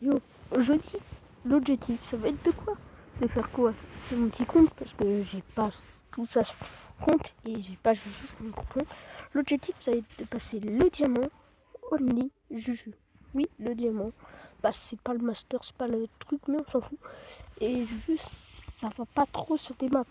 Yo, jeudi, l'objectif, ça va être de quoi? De faire quoi? C'est mon petit compte parce que j'ai pas tout ça sur mon compte et j'ai pas joué juste mon compte. L'objectif, ça va être de passer le diamant only Juju. Oui, le diamant. Bah, c'est pas le master, c'est pas le truc, mais on s'en fout. Et juste, ça va pas trop sur des maps.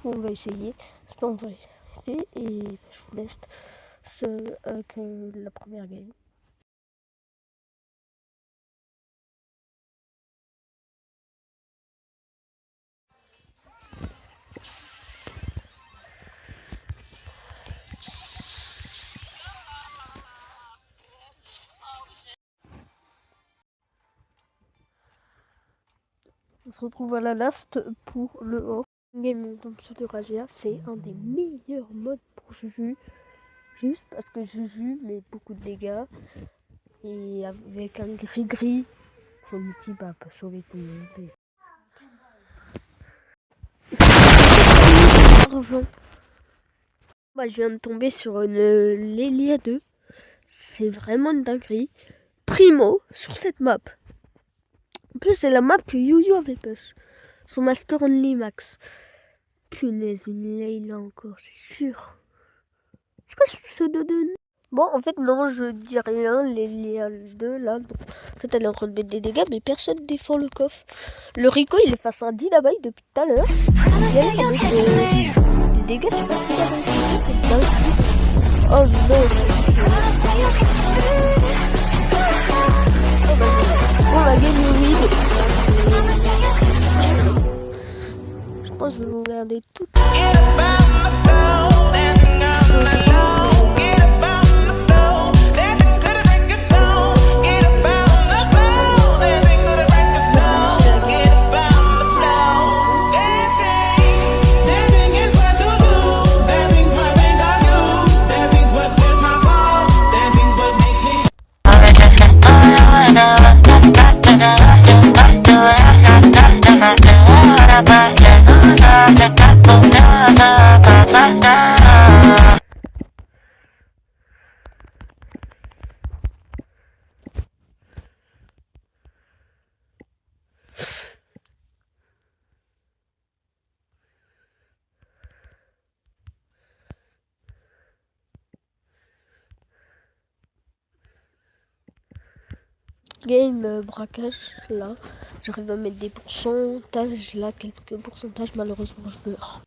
On va essayer. On va essayer et je vous laisse avec la première game. On se retrouve à la last pour le off. Game de Ragia, c'est un des meilleurs modes pour Juju. Juste parce que Juju met beaucoup de dégâts. Et avec un gris-gris, son outil va pas sauver tout le monde. Bah, je viens de tomber sur une Lélia 2. C'est vraiment une dinguerie. Primo sur cette map. En plus, c'est la map que YuYu avait push. Son Master Only Max. Punaise, une Layla encore, c'est sûr. C'est quoi ce pseudo de... Bon, en fait, non, je dis rien. Layla 2, là. Donc, en fait, elle est en train de mettre des dégâts, mais personne défend le coffre. Le Rico, il est face à un Dynamite depuis tout à l'heure. Il vient de mettre des dégâts sur un Dynamite. C'est dingue. Oh non, on a gagné, oui. Je pense que je vais vous regarder tout. Game braquage, là, j'arrive à mettre des pourcentages, là, quelques pourcentages, malheureusement je meurs.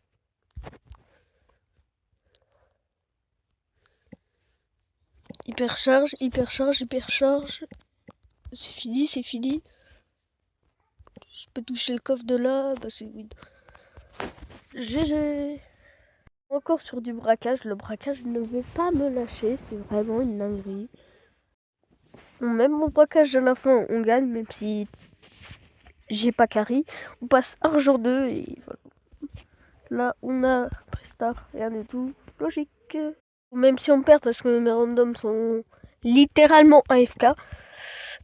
Hypercharge, hypercharge, hypercharge. C'est fini, c'est fini. Je peux toucher le coffre de là, bah c'est oui. GG. Encore sur du braquage, le braquage ne veut pas me lâcher, c'est vraiment une dinguerie. Même mon braquage à la fin, on gagne, même si j'ai pas carry. On passe argent 2 et voilà. Là, on a Prestar, rien du tout. Logique. Même si on perd parce que mes randoms sont littéralement AFK.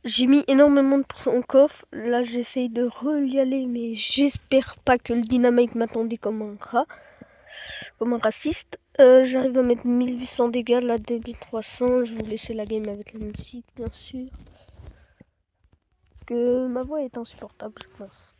J'ai mis énormément de pourcents au coffre. Là, j'essaye de y aller, mais j'espère pas que le dynamite m'attendait comme un rat. Comme un raciste. J'arrive à mettre 1800 dégâts, là 2300. Je vais laisser la game avec la musique, bien sûr. Que ma voix est insupportable, je pense.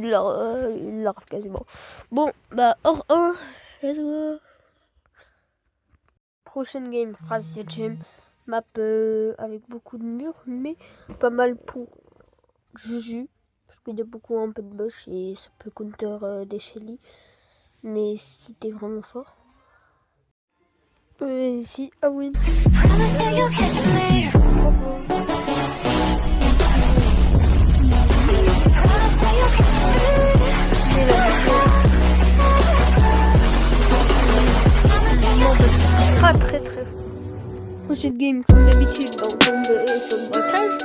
il l'arrive quasiment. Bon, bah, hors 1, let's go. Prochaine game, 7ème map avec beaucoup de murs, mais pas mal pour Juju. Parce qu'il y a beaucoup un peu de bush et ça peut counter des Shelly. Mais si t'es vraiment fort. Ici, ah oui. Très fort. Prochaine game, comme d'habitude, on tombe sur le braquage.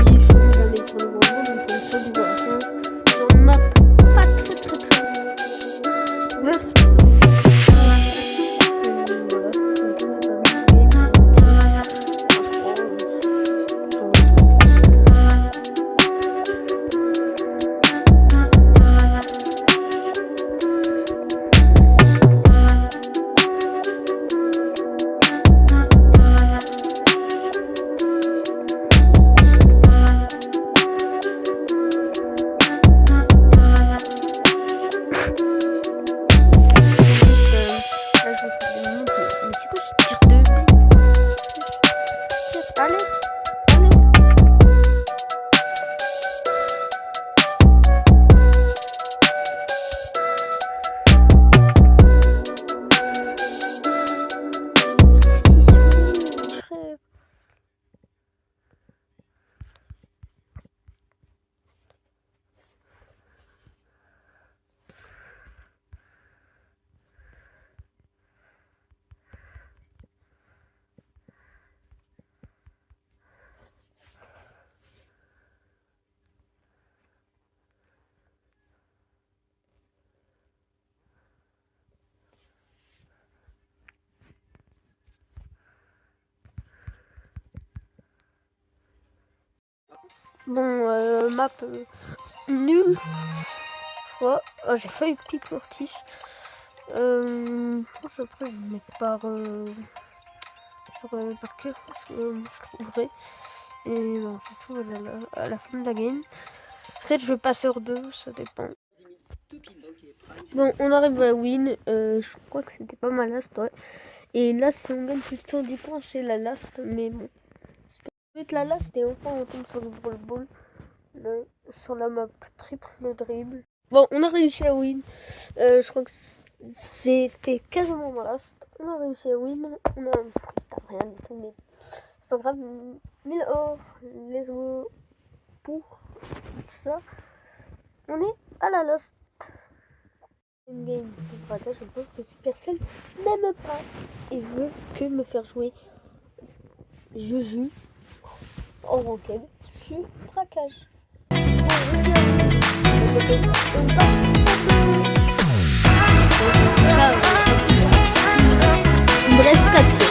Si je tombe jamais sur le gros monde, on tombe sur du braquage. Sur une map pas très. Là, bon, map nulle. Je crois. Oh, j'ai failli pique Mortis. Je pense après je vais mettre par cœur parce que je trouverai. Et bon, on se retrouve à la fin de la game. Peut-être je vais passer hors 2, ça dépend. Bon, on arrive à win. Je crois que c'était pas ma last, ouais. Et là, si on gagne plus de 110 points, c'est la last. Mais bon, c'est la last et enfin on tombe sur le Brawl Ball. Sur la map triple dribble. Bon, on a réussi à win. Je crois que c'était quasiment ma last. On a réussi à win. On a rien du tout, mais c'est pas grave. 1000 or, let's go pour tout ça. On est à la last. Une game de braquage, je pense que Supercell n'aime pas et veut que me faire jouer Juju en ranked sur braquage. Il me reste 4 tours.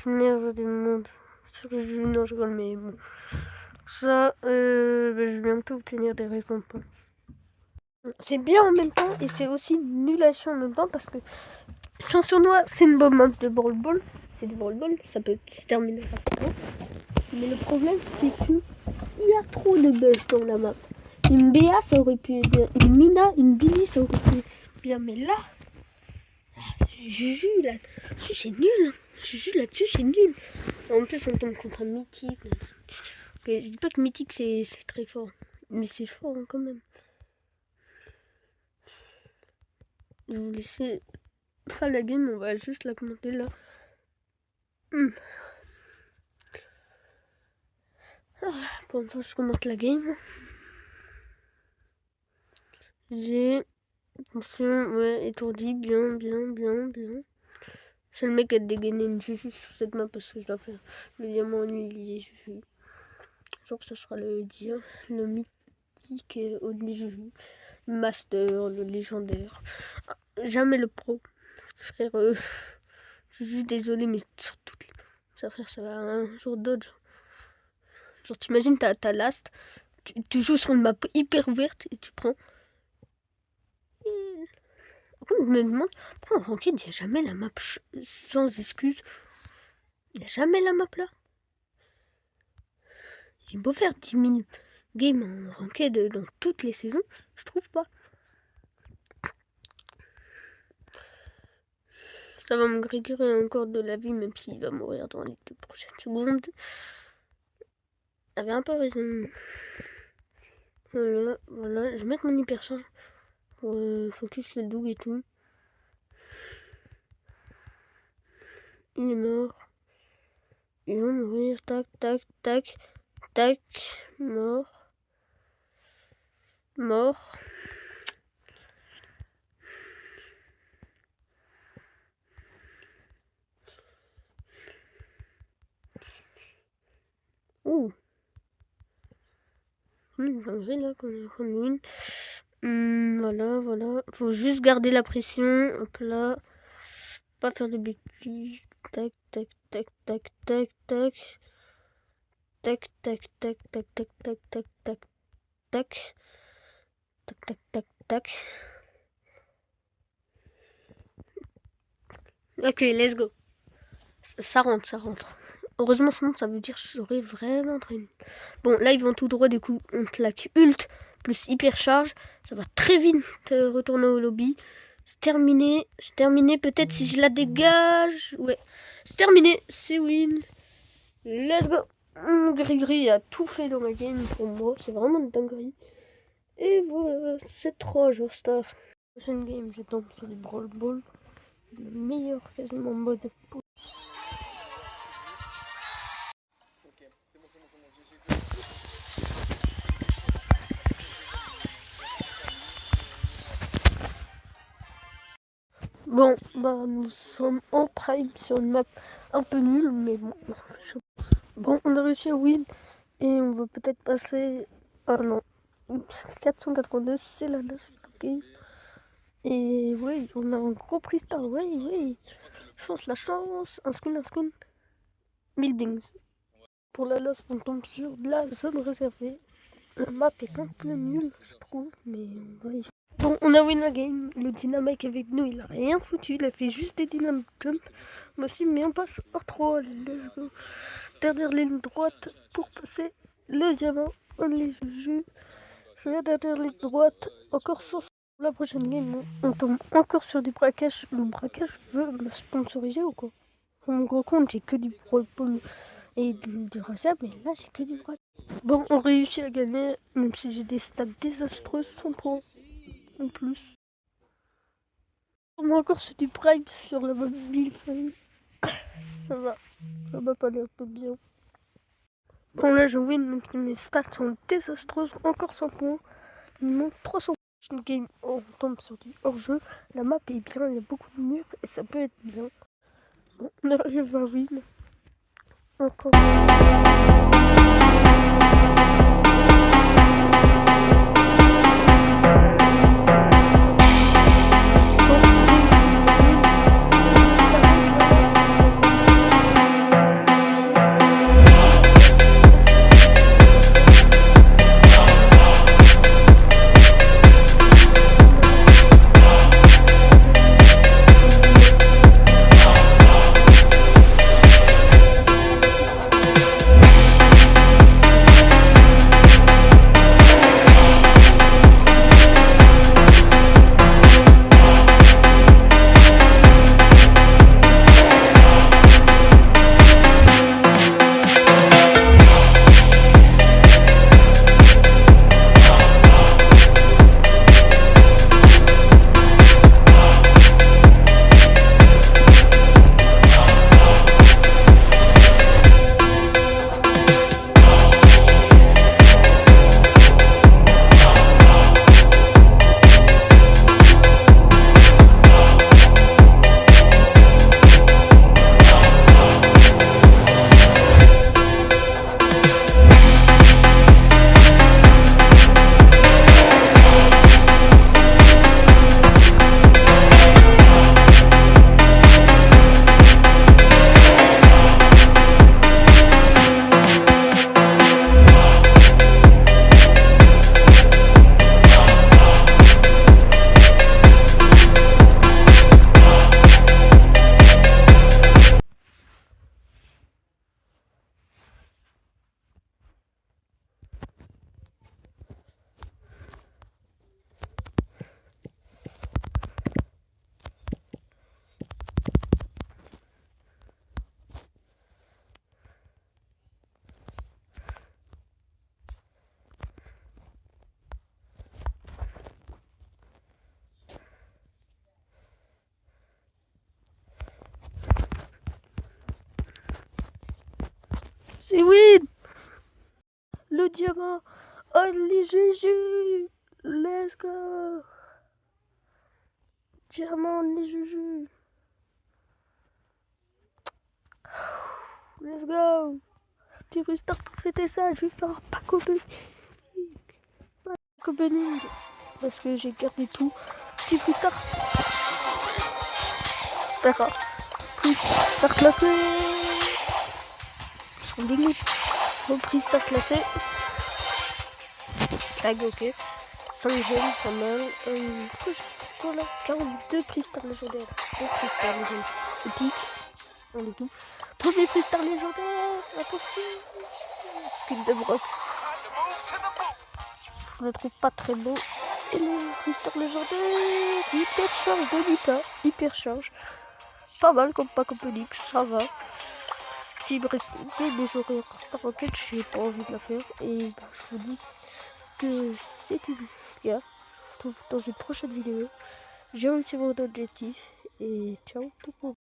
Je m'énerve du monde sur le jeu, non je rigole, mais bon. Ça, je vais bientôt obtenir des récompenses. C'est bien en même temps et c'est aussi nul à chier en même temps parce que Championnois, c'est une bonne map de Brawl Ball. C'est du Brawl Ball, ça peut se terminer rapidement. Mais le problème, c'est que il y a trop de bugs dans la map. Une BA, ça aurait pu être bien. Une Mina, une Billy, ça aurait pu bien, mais là, Juju là-dessus c'est nul. Hein. Juju là-dessus c'est nul. En plus on tombe contre un mythique. Okay, je dis pas que mythique c'est très fort, mais c'est fort hein, quand même. Je vais vous laisser faire la game, on va juste la commenter là. Pour une fois je commente la game. J'ai... Attention, ouais, étourdi, bien. C'est le mec qui a dégainé une Juju sur cette map parce que je dois faire le diamant en lié Juju. Genre que ça sera le mythique au Juju. Le master, le légendaire. Ah, jamais le pro. Parce que frère, je suis désolé, mais sur toutes les... Ça frère, ça va un jour dodge. Genre t'imagines, t'as last, tu joues sur une map hyper ouverte et tu prends... Je me demande, pourquoi en ranked, il n'y a jamais la map sans excuse. Il n'y a jamais la map là. J'ai beau faire 10 000 games en ranked dans toutes les saisons, je trouve pas. Ça va me récupérer encore de la vie, même s'il va mourir dans les 2 prochaines secondes. J'avais un peu raison. Voilà, je vais mettre mon hypercharge pour focus le doug et tout. Il est mort. Ils vont mourir. Tac, mort. Ouh. Une dinguerie là qu'on est en win. Voilà. Faut juste garder la pression. Hop là. Pas faire de bêtises. Tac. Ok, let's go. Ça rentre. Heureusement, sinon ça veut dire que je serais vraiment très nul. Bon, là ils vont tout droit, du coup on claque ult plus hyper charge. Ça va très vite retourner au lobby. C'est terminé. Peut-être si je la dégage. Ouais, c'est terminé. C'est win. Let's go. Gris a tout fait dans la game pour moi. C'est vraiment une dinguerie. Et voilà, c'est 3 jours star. Prochaine game, je tombe sur les Brawl Ball. Le meilleur quasiment mode. Bon, bah nous sommes en prime sur une map un peu nulle, mais bon, on s'en fait chaud. Bon, on a réussi à win et on va peut-être passer... Ah non, 482, c'est la last game. Et oui, on a un gros prix star, oui. La chance, un skin. 1000 bings. Pour la last, on tombe sur la zone réservée. La map est un peu nulle, je trouve, mais on va y faire. Bon, on a win la game. Le dynamique avec nous, il a rien foutu. Il a fait juste des dynamic jump. Moi aussi, mais on passe hors 3. Dernière ligne droite pour passer le diamant. On les juge. C'est la dernière ligne droite. Encore 100. La prochaine game, on tombe encore sur du braquage. Le braquage veut me sponsoriser ou quoi? Pour mon gros compte, j'ai que du Brawl Ball et du rachat, mais là, j'ai que du braquage. Bon, on réussit à gagner, même si j'ai des stats désastreuses, 100 points. En plus. On a encore sur du prime sur la mobile famille. Ça va pas l'air un peu bien. Bon là je win, même si mes stats sont désastreuses, encore 100 points. Il me manque 300 points. Une game, on tombe sur du hors-jeu. La map est bien, il y a beaucoup de murs et ça peut être bien. Bon, on arrive à win. Encore. C'est win. Le diamant. Only Juju. Let's go. Diamant, only Juju. Let's go. Petit restart pour fêter ça. Je vais faire un pack opening. Pack opening. Parce que j'ai gardé tout. Petit restart. D'accord. Restart classé. Sans dégoût. Reprise start classé. Tag, ok. 5 gemmes, pas mal. Voilà, 42 prix star légendaires. 2 prix star légendaires. Épique. On est tout. Premier prix star légendaire. Attention. Skin de Brock. Je le trouve pas très beau. Et le prix star légendaire. Hyper charge de Nita. Hyper charge. Pas mal comme pack opening, ça va. S'il me reste des joueurs encore Star Rocket, j'ai pas envie de la faire. Et bah, je vous dis que c'était bien. Je vous retrouve dans une prochaine vidéo. J'ai un petit mot d'objectif. Et ciao tout le monde.